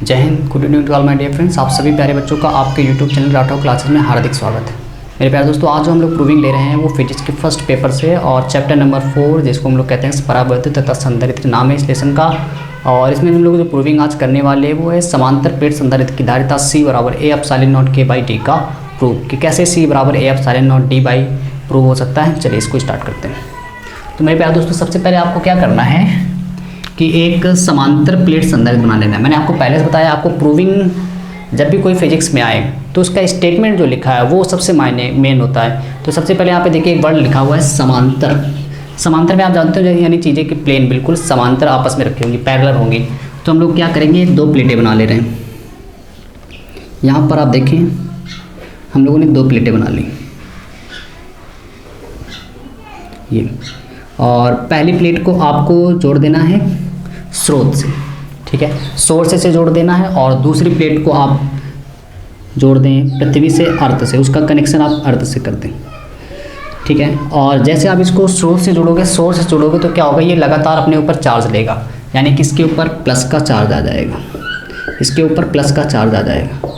जय Hind, good evening to all my dear friends. आप सभी प्यारे बच्चों का आपके यूट्यूब चैनल राठौर क्लासेस में हार्दिक स्वागत है। मेरे प्यारे दोस्तों, आज जो हम लोग प्रूविंग ले रहे हैं वो फिजिक्स के फर्स्ट पेपर से और चैप्टर नंबर 4 जिसको हम लोग कहते हैं परावर्तित तथा संधारित्र नाम है इस लेसन का। और इसमें हम लोग जो प्रूविंग आज करने वाले हैं वो है समांतर प्लेट संधारित्र की धारिता C बराबर A epsilon not K by D का प्रूव कि कैसे C बराबर A epsilon not D by prove हो सकता है। चलिए इसको स्टार्ट करते हैं। तो मेरे प्यारे दोस्तों, सबसे पहले आपको क्या करना है कि एक समांतर प्लेट संधारित्र बना लेना है। मैंने आपको पहले से बताया, आपको प्रूविंग जब भी कोई फिजिक्स में आए तो उसका स्टेटमेंट जो लिखा है वो सबसे मेन होता है। तो सबसे पहले यहाँ पे देखिए एक वर्ड लिखा हुआ है समांतर। समांतर में आप जानते हो यानी चीज़ें कि प्लेन बिल्कुल समांतर आपस में रखी होंगी, पैरेलल होंगी। तो हम लोग क्या करेंगे, दो प्लेटें बना ले रहे हैं। यहाँ पर आप देखें हम लोगों ने दो प्लेटें बना ली ये, और पहली प्लेट को आपको जोड़ देना है स्रोत से, ठीक है, सोर्स से जोड़ देना है। और दूसरी प्लेट को आप जोड़ दें पृथ्वी से, अर्थ से, उसका कनेक्शन आप अर्थ से कर दें, ठीक है। और जैसे आप इसको स्रोत से जोड़ोगे, सोर्स से जोड़ोगे तो क्या होगा, ये लगातार अपने ऊपर चार्ज लेगा, यानी कि इसके ऊपर प्लस का चार्ज आ जाएगा, इसके ऊपर प्लस का चार्ज आ जाएगा।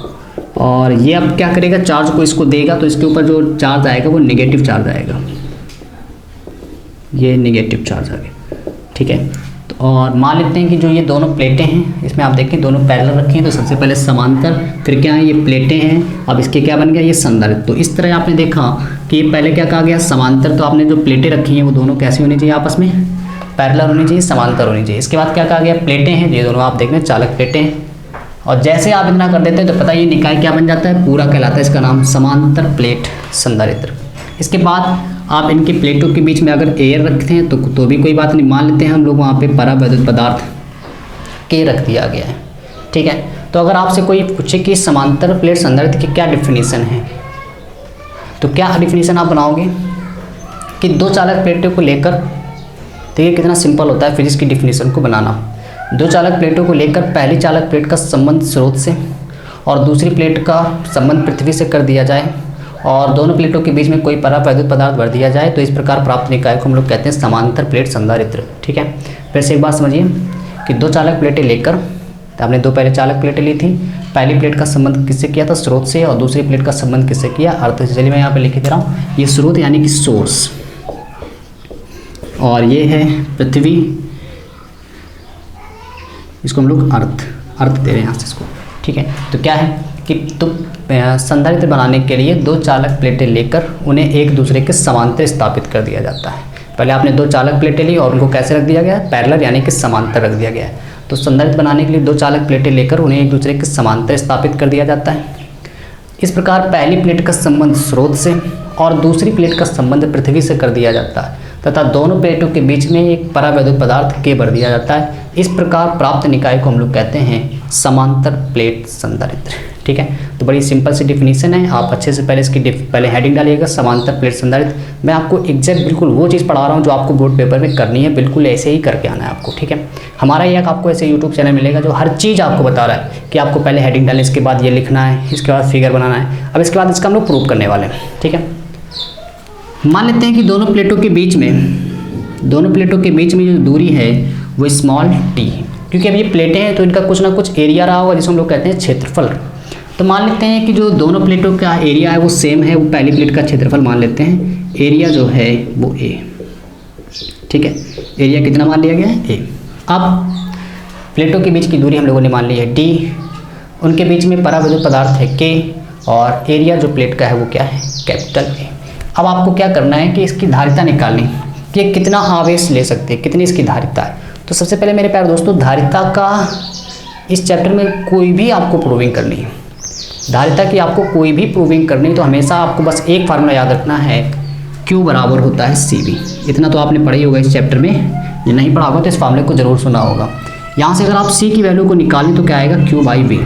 और ये अब क्या करेगा, चार्ज को इसको देगा तो इसके ऊपर जो चार्ज आएगा वो नेगेटिव चार्ज आएगा, ये नेगेटिव चार्ज आ गया, ठीक है। तो और मान लेते हैं कि जो ये दोनों प्लेटें हैं, इसमें आप देखें दोनों पैरेलल रखी हैं। तो सबसे पहले समांतर, फिर क्या है, ये प्लेटें हैं। अब इसके क्या बन गया, ये संधारित्र। तो इस तरह आपने देखा कि ये पहले क्या कहा गया, समांतर। तो आपने जो प्लेटें रखी हैं वो दोनों कैसी होनी चाहिए, आपस में पैरेलल होनी चाहिए, समांतर होनी चाहिए। इसके बाद क्या कहा गया, प्लेटें हैं, ये दोनों आप देख रहे हैं चालक प्लेटें हैं। और जैसे आप इतना कर देते हैं तो पता ये निकाय क्या बन जाता है, पूरा कहलाता है इसका नाम समांतर प्लेट संधारित्र। इसके बाद आप इनके प्लेटों के बीच में अगर एयर रखते हैं तो भी कोई बात नहीं, मान लेते हैं हम लोग वहाँ पे परावैद्युत पदार्थ के रख दिया गया है, ठीक है। तो अगर आपसे कोई पूछे कि समांतर प्लेट संधारित्र की क्या डिफिनीशन है, तो क्या डिफिनीशन आप बनाओगे कि दो चालक प्लेटों को लेकर, देखिए कितना सिंपल होता है फिजिक्स की डिफिनीशन को बनाना। दो चालक प्लेटों को लेकर पहली चालक प्लेट का संबंध स्रोत से और दूसरी प्लेट का संबंध पृथ्वी से कर दिया जाए और दोनों प्लेटों के बीच में कोई परावैद्युत पदार्थ भर दिया जाए, तो इस प्रकार प्राप्त निकाय को हम लोग कहते हैं समांतर प्लेट संधारित्र, ठीक है। फिर से एक बात समझिए कि दो चालक प्लेटें लेकर, तो आपने दो पहले चालक प्लेटें ली थी, पहली प्लेट का संबंध किससे किया था, स्रोत से, और दूसरी प्लेट का संबंध किससे किया, अर्थ से। चलिए मैं यहाँ पे लिख दे रहा हूँ, ये स्रोत यानी कि सोर्स, और ये है पृथ्वी, इसको हम लोग अर्थ दे रहे हैं यहाँ से इसको, ठीक है। तो क्या है कि तो संधारित्र बनाने के लिए दो चालक प्लेटें लेकर उन्हें एक दूसरे के समांतर स्थापित कर दिया जाता है। पहले आपने दो चालक प्लेटें ली और उनको कैसे रख दिया गया है, पैरेलल यानी कि समांतर रख दिया गया है। तो संधारित्र बनाने के लिए दो चालक प्लेटें लेकर उन्हें एक दूसरे के समांतर स्थापित कर दिया जाता है। इस प्रकार पहली प्लेट का संबंध स्रोत से और दूसरी प्लेट का संबंध पृथ्वी से कर दिया जाता है तथा दोनों प्लेटों के बीच में एक परावैद्युत पदार्थ के भर दिया जाता है। इस प्रकार प्राप्त निकाय को हम लोग कहते हैं समांतर प्लेट संधारित्र, ठीक है। तो बड़ी सिंपल सी डिफिनीशन है। आप अच्छे से पहले इसकी पहले हेडिंग डालिएगा, समांतर प्लेट संधारित्र। मैं आपको एग्जैक्ट बिल्कुल वो चीज़ पढ़ा रहा हूँ जो आपको बोर्ड पेपर में करनी है, बिल्कुल ऐसे ही करके आना है आपको, ठीक है। हमारा एक आपको ऐसे यूट्यूब चैनल मिलेगा जो हर चीज़ आपको बता रहा है कि आपको पहले हेडिंग डालें, इसके बाद ये लिखना है, इसके बाद फिगर बनाना है। अब इसके बाद इसका हम लोग प्रूव करने वाले हैं, ठीक है। मान लेते हैं कि दोनों प्लेटों के बीच में जो दूरी है वो स्मॉल t है, क्योंकि अब ये प्लेटें हैं तो इनका कुछ ना कुछ एरिया रहा होगा जिसको हम लोग कहते हैं क्षेत्रफल। तो मान लेते हैं कि जो दोनों प्लेटों का एरिया है वो सेम है, वो पहली प्लेट का क्षेत्रफल मान लेते हैं, एरिया जो है वो a, ठीक है। एरिया कितना मान लिया गया है, a। अब प्लेटों के बीच की दूरी हम लोगों ने मान ली है d, उनके बीच में परावैद्युत पदार्थ है k, और एरिया जो प्लेट का है वो क्या है, कैपिटल A। अब आपको क्या करना है कि इसकी धारिता निकालनी कि कितना आवेश ले सकते हैं, कितनी इसकी धारिता है। तो सबसे पहले मेरे प्यारे दोस्तों, धारिता का इस चैप्टर में कोई भी आपको प्रूविंग करनी है, धारिता की आपको कोई भी प्रूविंग करनी है तो हमेशा आपको बस एक फार्मूला याद रखना है, Q बराबर होता है CV। इतना तो आपने पढ़ा ही होगा इस चैप्टर में, ये नहीं पढ़ा होगा तो इस फार्मूले को जरूर सुना होगा। यहाँ से अगर आप C की वैल्यू को निकालें तो क्या आएगा, Q बाई V।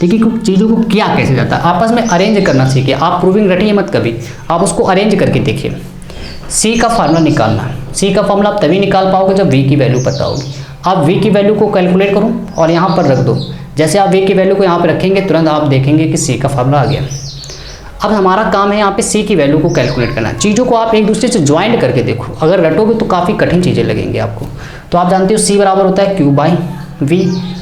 देखिए चीज़ों को क्या कैसे जाता है, आपस में अरेंज करना सीखिए। आप प्रूविंग रटिए मत कभी, आप उसको अरेंज करके देखिए। C का फार्मूला निकालना है, C का फार्मूला आप तभी निकाल पाओगे जब V की वैल्यू पता होगी। आप V की वैल्यू को कैलकुलेट करो और यहाँ पर रख दो। जैसे आप V की वैल्यू को यहाँ पर रखेंगे तुरंत आप देखेंगे कि C का फार्मूला आ गया। अब हमारा काम है यहाँ पे C की वैल्यू को कैलकुलेट करना। चीज़ों को आप एक दूसरे से ज्वाइंट करके देखो, अगर रटोगे तो काफ़ी कठिन चीज़ें लगेंगी आपको। तो आप जानते हो C बराबर होता है Q बाई v।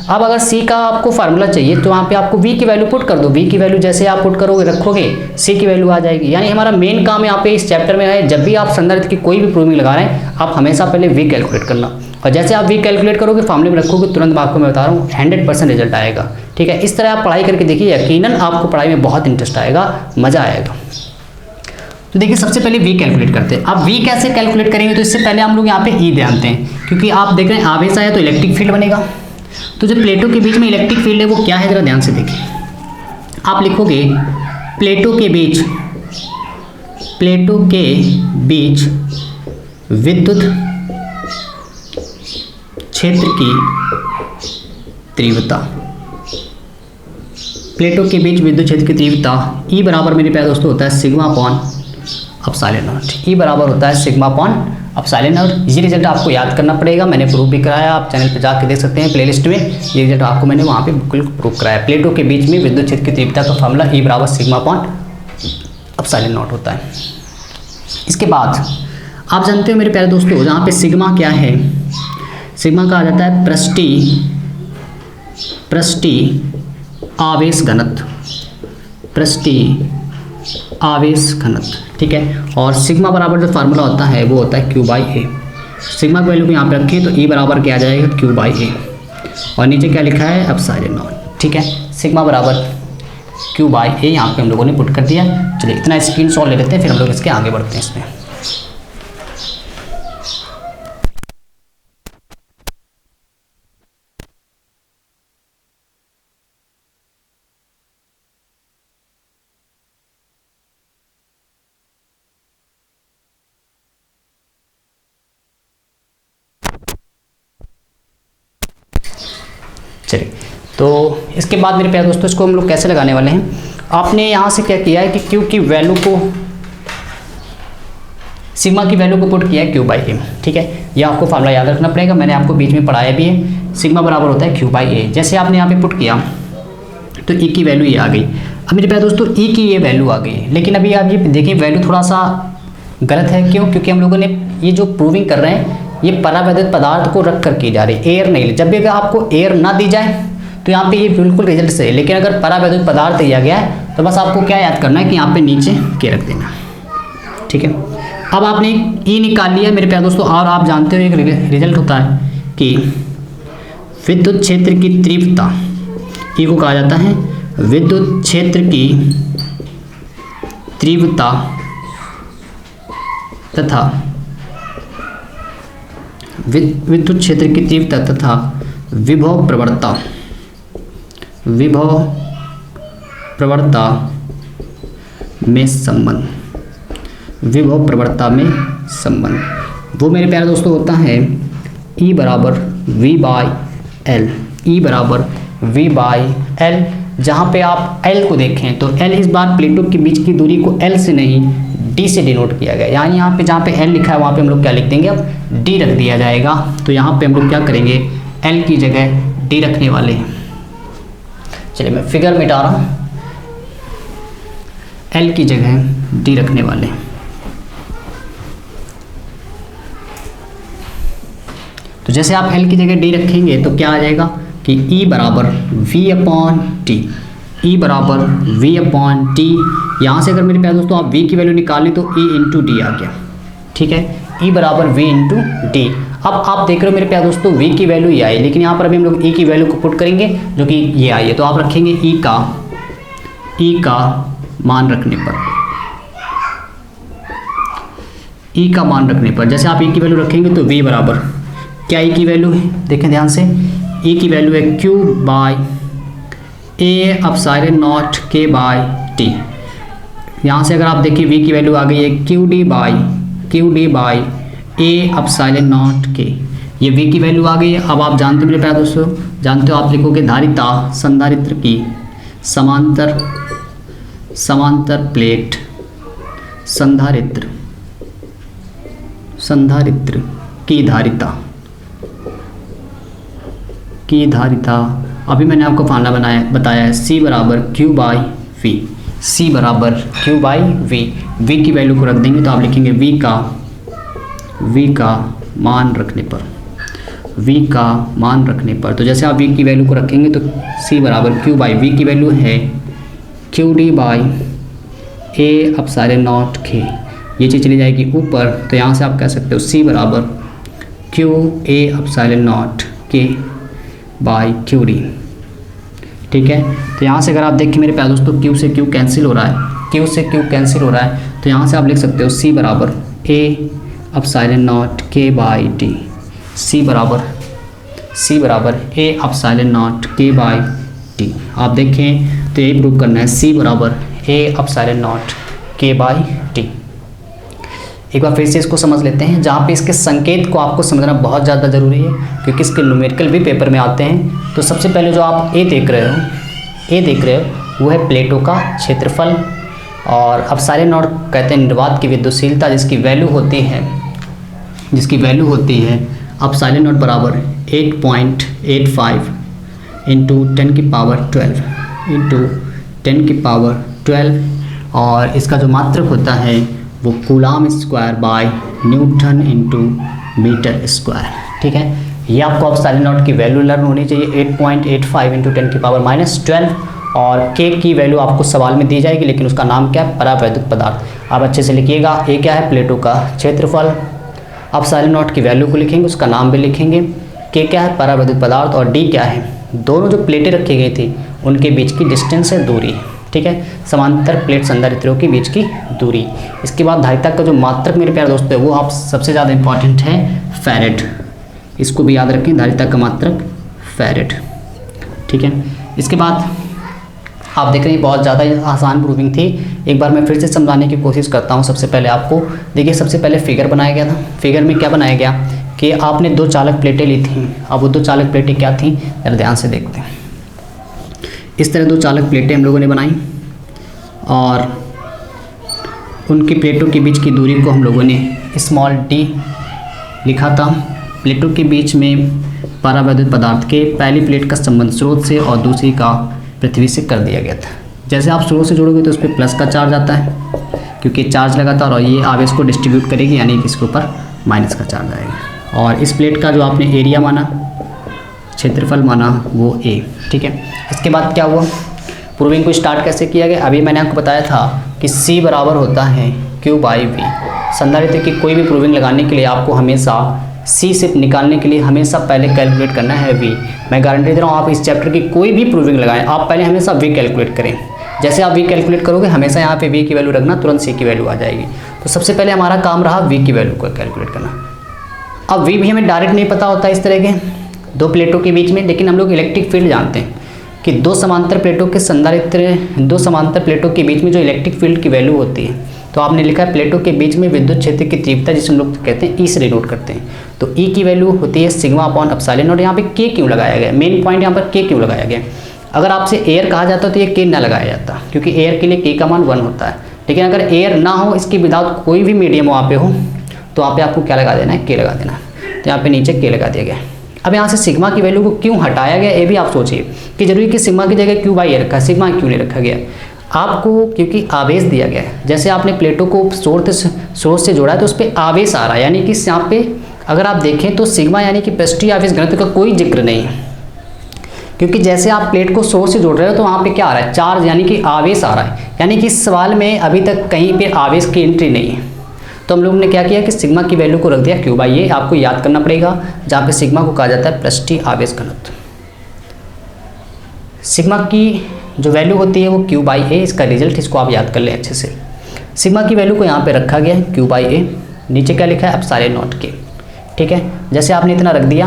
अब अगर c का आपको फार्मूला चाहिए तो वहाँ पे आपको v की वैल्यू पुट कर दो। v की वैल्यू जैसे आप पुट करोगे रखोगे c की वैल्यू आ जाएगी। यानी हमारा मेन काम यहाँ पे इस चैप्टर में है, जब भी आप संधारित्र की कोई भी प्रूविंग लगा रहे हैं आप हमेशा पहले v कैलकुलेट करना, और जैसे आप v कैलकुलेट करोगे फार्मूले में रखोगे तुरंत आपको मैं बता रहा हूँ 100% रिजल्ट आएगा। ठीक है, इस तरह आप पढ़ाई करके देखिए, यकीनन आपको पढ़ाई में बहुत इंटरेस्ट आएगा, मज़ा आएगा। तो देखिए सबसे पहले v कैलकुलेट करते हैं। अब v कैसे कैलकुलेट करेंगे तो इससे पहले हम लोग यहाँ पे E जानते हैं, क्योंकि आप देख रहे हैं आवेश आया तो इलेक्ट्रिक फील्ड बनेगा। तो जो प्लेटों के बीच में इलेक्ट्रिक फील्ड है वो क्या है, जरा ध्यान से देखिए। आप लिखोगे प्लेटों के बीच विद्युत क्षेत्र की तीव्रता, प्लेटों के बीच विद्युत क्षेत्र की तीव्रता E बराबर मेरे प्यारे दोस्तों होता है sigma upon epsilon not. E बराबर होता है सिग्मा अपॉन एप्सिलॉन नॉट। ये रिजल्ट आपको याद करना पड़ेगा, मैंने प्रूफ भी कराया, आप चैनल पे जाके देख सकते हैं प्लेलिस्ट में, ये रिजल्ट आपको मैंने वहाँ पे बिल्कुल प्रूफ कराया। प्लेटों के बीच में विद्युत क्षेत्र की तीव्रता का फॉर्मूला E बराबर सिग्मा अपॉन एप्सिलॉन नॉट होता है। इसके बाद आप जानते हो मेरे प्यारे दोस्तों, जहाँ पे सिग्मा क्या है, सिग्मा कहा जाता है पृष्ठीय आवेश घनत्व, पृष्ठीय आवेश घनत्व। ठीक है, और सिग्मा बराबर जो फार्मूला होता है वो होता है Q बाई ए। सिग्मा की वैल्यू को यहाँ पे रखें तो E बराबर क्या आ जाएगा Q बाई ए, और नीचे क्या लिखा है एप्सिलॉन नॉट। ठीक है, सिग्मा बराबर Q बाई ए यहाँ पे हम लोगों ने पुट कर दिया। चलिए इतना स्क्रीनशॉट ले लेते हैं, फिर हम लोग इसके आगे बढ़ते हैं इसमें। चलिए, तो इसके बाद मेरे प्यारे दोस्तों इसको हम लोग कैसे लगाने वाले हैं, आपने यहाँ से क्या किया है कि Q की वैल्यू को, सिग्मा की वैल्यू को पुट किया है Q बाई ए। ठीक है, यह आपको फार्मूला याद रखना पड़ेगा, मैंने आपको बीच में पढ़ाया भी है। सिग्मा बराबर होता है Q बाई ए। जैसे आपने यहाँ पे पुट किया तो E की वैल्यू ये आ गई। अब मेरे प्यारे दोस्तों E की ये वैल्यू आ गई, लेकिन अभी आप ये देखिए वैल्यू थोड़ा सा गलत है। क्यों? क्योंकि हम लोगों ने ये जो प्रूविंग कर रहे हैं ये परावैद्युत पदार्थ को रख कर की जा रही है, एयर नहीं। जब भी अगर आपको एयर ना दी जाए तो यहाँ पे ये बिल्कुल रिजल्ट सही है, लेकिन अगर परावैद्युत पदार्थ दिया गया है तो बस आपको क्या याद करना है कि यहाँ पे नीचे के रख देना। ठीक है, अब आपने E निकाल लिया मेरे प्यारे दोस्तों, और आप जानते हो एक रिजल्ट होता है कि विद्युत क्षेत्र की तीव्रता, E को कहा जाता है विद्युत क्षेत्र की तीव्रता तथा विद्युत क्षेत्र की तीव्रता तथा विभव प्रवणता में संबंध, विभव प्रवणता में संबंध वो मेरे प्यारे दोस्तों होता है E बराबर V बाई एल। E बराबर V बाई एल, जहाँ पे आप L को देखें तो L इस बार प्लेटों के बीच की दूरी को L से नहीं D से डिनोट किया गया। यानी यहाँ पे जहाँ पे L लिखा है वहाँ पे हम लोग क्या लिख देंगे, अब D रख दिया जाएगा। तो यहाँ पे हम लोग क्या करेंगे, L की जगह D रखने वाले हैं। चलिए मैं फिगर मिटा रहा हूँ, L की जगह D रखने वाले हैं। तो जैसे आप L की जगह D रखेंगे तो क्या आ जाएगा कि E बराबर V अपॉन T, E बराबर V अपॉन T। यहाँ से अगर मेरे प्यारे दोस्तों आप V की वैल्यू निकालें तो E इंटू डी आ गया। ठीक है, E बराबर V इंटू डी। अब आप देख रहे हो मेरे प्यारे दोस्तों V की वैल्यू ये आई, लेकिन यहाँ पर अभी हम लोग E की वैल्यू को पुट करेंगे जो कि ये आई है। तो आप रखेंगे E का मान रखने पर, E का मान रखने पर जैसे आप E की वैल्यू रखेंगे तो V बराबर क्या E की वैल्यू है, देखें ध्यान से, E की वैल्यू है Q by A epsilon not K by T। यहाँ से अगर आप देखिए V की वैल्यू आ गई है Q D by A epsilon not K, ये V की वैल्यू आ गई है। अब आप जानते हो मेरे प्यारे दोस्तों, जानते हो आप लिखोगे धारिता संधारित्र की समांतर प्लेट संधारित्र की धारिता अभी मैंने आपको फार्मूला बताया है C बराबर Q बाई V, C बराबर Q बाई V। V की वैल्यू को रख देंगे तो आप लिखेंगे V का मान रखने पर। v का मान रखने पर। तो जैसे आप v की वैल्यू को रखेंगे तो c बराबर q बाई v की वैल्यू है QD by a epsilon not k, ये चीज़ चली जाएगी ऊपर, तो यहाँ से आप कह सकते हो c बराबर q a epsilon not k by QD। ठीक है, तो यहाँ से अगर आप देखें मेरे प्यारे दोस्तों q से q कैंसिल हो रहा है, q से q कैंसिल हो रहा है, तो यहाँ से आप लिख सकते हो c बराबर a epsilon not k by d, c बराबर a epsilon not k by d। आप देखें तो ये प्रूव करना है c बराबर a epsilon not k by d। एक बार फिर से इसको समझ लेते हैं, जहाँ पे इसके संकेत को आपको समझना बहुत ज़्यादा ज़रूरी है क्योंकि इसके न्यूमेरिकल भी पेपर में आते हैं। तो सबसे पहले जो आप ए देख रहे हो वो है प्लेटों का क्षेत्रफल, और एप्सिलॉन नॉट कहते हैं निर्वात की विद्युतशीलता, जिसकी वैल्यू होती है एप्सिलॉन नॉट बराबर 8.85 इंटू 10 की पावर 12 और इसका जो मात्रक होता है वो coulomb square by newton into metre square. ठीक है, ये आपको एप्सिलॉन नॉट की वैल्यू लर्न होनी चाहिए 8.85 इंटू 10 की पावर -12, और k की वैल्यू आपको सवाल में दी जाएगी, लेकिन उसका नाम क्या है, परावैद्युत पदार्थ। आप अच्छे से लिखिएगा, ए क्या है, प्लेटों का क्षेत्रफल, एप्सिलॉन नॉट की वैल्यू को लिखेंगे, उसका नाम भी लिखेंगे, k क्या है, परावैद्युत पदार्थ, और d क्या है, दोनों जो प्लेटें रखी गई थी उनके बीच की डिस्टेंस है, दूरी। ठीक है, समांतर प्लेट संधारित्रों के बीच की दूरी। इसके बाद धारिता का जो मात्रक मेरे प्यारे दोस्तों है वो आप सबसे ज़्यादा इंपॉर्टेंट है फैरेड, इसको भी याद रखें, धारिता का मात्रक फैरेड। ठीक है, इसके बाद आप देख रहे हैं बहुत ज़्यादा आसान प्रूविंग थी। एक बार मैं फिर से समझाने की कोशिश करता हूँ। सबसे पहले आपको देखिए, सबसे पहले फिगर बनाया गया था। फिगर में क्या बनाया गया कि आपने दो चालक प्लेटें ली थी। अब वो दो चालक प्लेटें क्या थी, जरा ध्यान से देखते हैं। इस तरह दो चालक प्लेटें हम लोगों ने बनाई और उनकी प्लेटों के बीच की दूरी को हम लोगों ने स्मॉल d लिखा था। प्लेटों के बीच में परावैद्युत पदार्थ के पहली प्लेट का संबंध स्रोत से और दूसरी का पृथ्वी से कर दिया गया था। जैसे आप स्रोत से जोड़ोगे तो उस पर प्लस का चार्ज आता है क्योंकि चार्ज लगा था, और ये आवेश को डिस्ट्रीब्यूट करेगी, यानी कि इसके ऊपर माइनस का चार्ज आएगा। और इस प्लेट का जो आपने एरिया माना, क्षेत्रफल माना, वो a। ठीक है, इसके बाद क्या हुआ, प्रूविंग को स्टार्ट कैसे किया गया। अभी मैंने आपको बताया था कि c बराबर होता है q बाई v। संधारित्र की कोई भी प्रूविंग लगाने के लिए आपको हमेशा c से निकालने के लिए हमेशा पहले कैलकुलेट करना है v। मैं गारंटी दे रहा हूँ, आप इस चैप्टर की कोई भी प्रूविंग लगाएं, आप पहले हमेशा v कैलकुलेट करें। जैसे आप v कैलकुलेट करोगे, हमेशा यहाँ पे v की वैल्यू रखना, तुरंत c की वैल्यू आ जाएगी। तो सबसे पहले हमारा काम रहा v की वैल्यू को कैलकुलेट करना। अब v भी हमें डायरेक्ट नहीं पता होता इस तरह के दो प्लेटों के बीच में, लेकिन हम लोग इलेक्ट्रिक फील्ड जानते हैं कि दो समांतर प्लेटों के बीच में जो इलेक्ट्रिक फील्ड की वैल्यू होती है, तो आपने लिखा है प्लेटों के बीच में विद्युत क्षेत्र की तीव्रता, जिसे हम लोग कहते हैं E से डिनोट करते हैं। तो E की वैल्यू होती है सिग्मा अपॉन एप्सिलॉन नॉट। यहाँ पे K क्यों लगाया गया, मेन पॉइंट यहाँ पर K क्यों लगाया गया। अगर आपसे एयर कहा जाता तो ये K ना लगाया जाता, क्योंकि एयर के लिए K का मान 1 होता है। लेकिन अगर एयर ना हो, इसके विदाउट कोई भी मीडियम वहाँ पे हो, तो वहाँ पे आपको क्या लगा देना है, K लगा देना है। तो यहाँ पे नीचे K लगा दिया गया। अब यहाँ से सिग्मा की वैल्यू को क्यों हटाया गया, ये भी आप सोचिए कि जरूरी कि सिग्मा की जगह क्यू बाई ए रखा है, सिग्मा क्यों नहीं रखा गया। आपको क्योंकि आवेश दिया गया है, जैसे आपने प्लेटों को स्रोत से जोड़ा है तो उस पर आवेश आ रहा है, यानी कि यहाँ पे अगर आप देखें तो सिग्मा यानी कि पृष्ठीय आवेश घनत्व का कोई जिक्र नहीं है, क्योंकि जैसे आप प्लेट को स्रोत से जोड़ रहे हो तो वहाँ पे क्या आ रहा है, चार्ज यानी कि आवेश आ रहा है। यानी कि इस सवाल में अभी तक कहीं पे आवेश की एंट्री नहीं है। तो हम लोगों ने क्या किया कि सिग्मा की वैल्यू को रख दिया क्यू बाई ए। आपको याद करना पड़ेगा, जहाँ पे सिग्मा को कहा जाता है पृष्ठीय आवेश घनत्व। सिग्मा की जो वैल्यू होती है वो क्यू बाई ए, इसका रिजल्ट इसको आप याद कर लें अच्छे से। सिग्मा की वैल्यू को यहाँ पे रखा गया है क्यू बाई ए, नीचे क्या लिखा है, एप्सिलॉन नॉट के। ठीक है, जैसे आपने इतना रख दिया,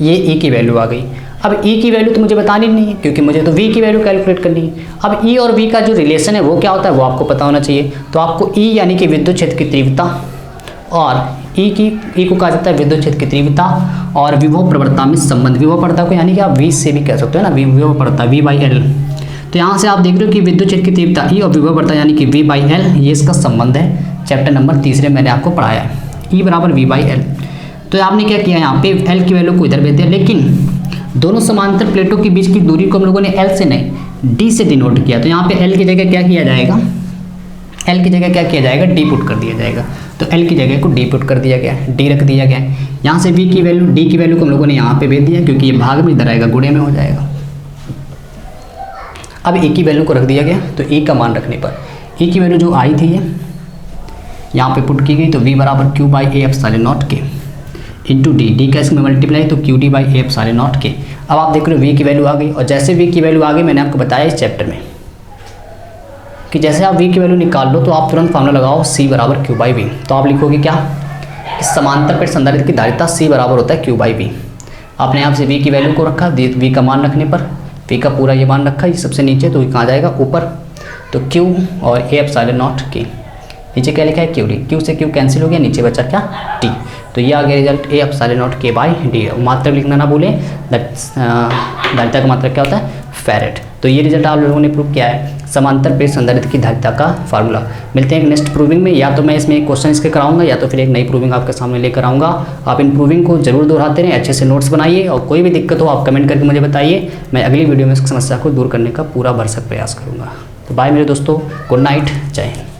ये ई की वैल्यू आ गई। अब ई की वैल्यू तो मुझे बतानी नहीं है, क्योंकि मुझे तो वी की वैल्यू कैलकुलेट करनी है। अब ई और वी का जो रिलेशन है वो क्या होता है, वो आपको पता होना चाहिए। तो आपको ई यानी कि विद्युत क्षेत्र की तीव्रता, और ई को कहा जाता है विद्युत क्षेत्र की तीव्रता, और विभव प्रवणता में संबंध। विभव प्रवणता को यानी कि आप वी से भी कह सकते हो ना, विभव प्रवणता वी बाई एल। तो यहाँ से आप देख रहे हो कि विद्युत क्षेत्र की तीव्रता ई और विभव प्रवणता यानी कि वी बाई एल, ये इसका संबंध है। चैप्टर नंबर 3 मैंने आपको पढ़ाया है, ई बराबर वी बाई एल। तो आपने क्या किया, यहाँ पे एल की वैल्यू को इधर भेज दिया, लेकिन दोनों समांतर प्लेटों के बीच की दूरी को हम लोगों ने एल से नहीं डी से डिनोट किया। तो यहाँ पे एल की जगह क्या किया जाएगा, एल की जगह क्या किया जाएगा, डी पुट कर दिया जाएगा। तो एल की जगह को डी पुट कर दिया गया है, डी रख दिया गया है। यहाँ से वी की वैल्यू, डी की वैल्यू को हम लोगों ने यहाँ पे भेज दिया क्योंकि ये भाग में इधर आएगा, गुणे में हो जाएगा। अब ए की वैल्यू को रख दिया गया, तो ए का मान रखने पर ए की वैल्यू जो आई थी ये यहाँ पे पुट की गई, तो वी बराबर Q by A epsilon not के इंटू डी, डी का इसमें मल्टीप्लाई तो Q D by A epsilon not के। अब आप देख रहे हो वी की वैल्यू आ गई, और जैसे वी की वैल्यू आ गई मैंने आपको बताया इस चैप्टर में कि जैसे आप वी की वैल्यू निकाल लो तो आप तुरंत फॉर्मूला लगाओ सी बराबर क्यू बाई वी। तो आप लिखोगे क्या कि समांतर प्लेट संधारित्र की धारिता सी बराबर होता है क्यू बाई वी। आपने यहाँ से वी की वैल्यू को रखा, वी का मान रखने पर वी का पूरा ये मान रखा, ये सबसे नीचे तो कहाँ जाएगा ऊपर, तो क्यू और ए एप्सिलॉन नॉट के, नीचे क्या लिखा है क्यू डी, क्यू से क्यू कैंसिल हो गया, नीचे बचा क्या टी। तो ये आ गया रिजल्ट ए एप्सिलॉन नॉट के बाई डी। मात्रक लिखना ना भूलें, धारिता का मात्रक क्या होता है फैरेड। तो ये रिजल्ट आप लोगों ने प्रूव किया है समांतर प्लेट संधारित्र की धारिता का फार्मूला। मिलते हैं एक नेक्स्ट प्रूविंग में, या तो मैं इसमें एक क्वेश्चन इसके कराऊंगा या तो फिर एक नई प्रूविंग आपके सामने लेकर आऊँगा। आप इन प्रूविंग को जरूर दोहराते रहें, अच्छे से नोट्स बनाइए, और कोई भी दिक्कत हो आप कमेंट करके मुझे बताइए, मैं अगली वीडियो में इस समस्या को दूर करने का पूरा भरसक प्रयास करूँगा। तो बाय मेरे दोस्तों, गुड नाइट, जय हिंद।